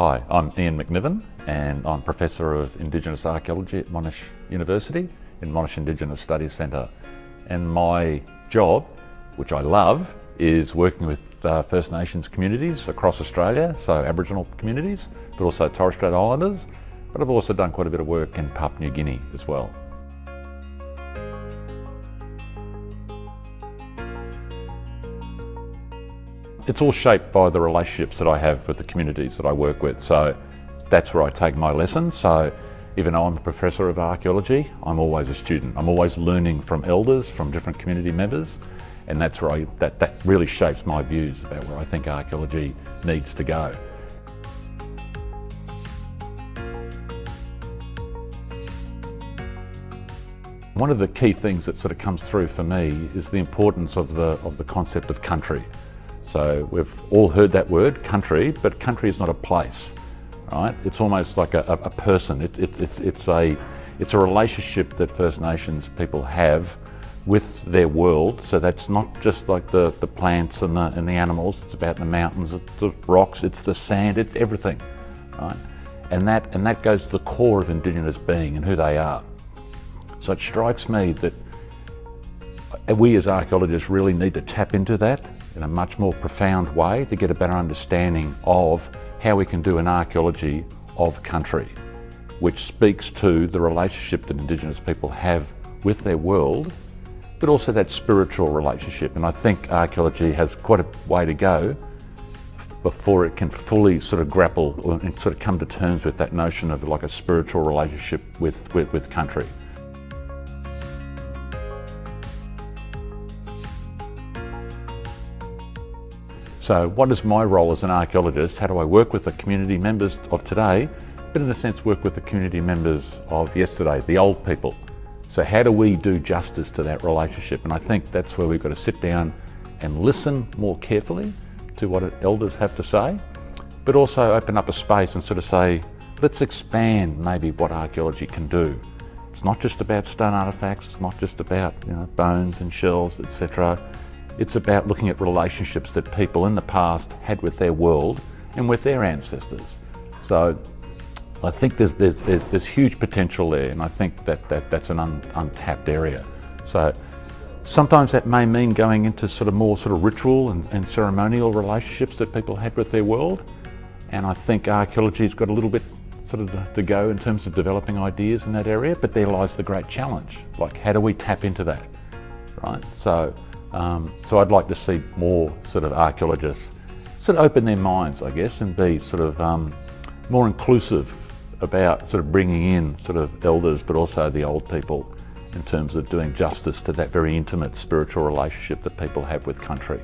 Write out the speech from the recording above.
Hi, I'm Ian McNiven and I'm Professor of Indigenous Archaeology at Monash University in Monash Indigenous Studies Centre. And my job, which I love, is working with First Nations communities across Australia, so Aboriginal communities, but also Torres Strait Islanders. But I've also done quite a bit of work in Papua New Guinea as well. It's all shaped by the relationships that I have with the communities that I work with. So that's where I take my lessons. So even though I'm a professor of archaeology, I'm always a student. I'm always learning from elders, from different community members, and that's where that really shapes my views about where I think archaeology needs to go. One of the key things that sort of comes through for me is the importance of the concept of country. So we've all heard that word, country, but country is not a place, right? It's almost like a person. It's a relationship that First Nations people have with their world. So that's not just like the plants and the animals. It's about the mountains, it's the rocks, it's the sand, it's everything, right? And that goes to the core of Indigenous being and who they are. So it strikes me that we as archaeologists really need to tap into that in a much more profound way to get a better understanding of how we can do an archaeology of country, which speaks to the relationship that Indigenous people have with their world, but also that spiritual relationship. And I think archaeology has quite a way to go before it can fully sort of grapple and sort of come to terms with that notion of like a spiritual relationship with country. So what is my role as an archaeologist? How do I work with the community members of today, but in a sense work with the community members of yesterday, the old people? So how do we do justice to that relationship? And I think that's where we've got to sit down and listen more carefully to what elders have to say, but also open up a space and sort of say, let's expand maybe what archaeology can do. It's not just about stone artifacts, it's not just about bones and shells, etc. It's about looking at relationships that people in the past had with their world and with their ancestors. So I think there's huge potential there, and I think that's an untapped area. So sometimes that may mean going into more ritual and ceremonial relationships that people had with their world. And I think archaeology's got a little bit to go in terms of developing ideas in that area, but there lies the great challenge. Like, how do we tap into that, right? So I'd like to see more archaeologists open their minds, I guess, and be more inclusive about bringing in elders, but also the old people in terms of doing justice to that very intimate spiritual relationship that people have with country.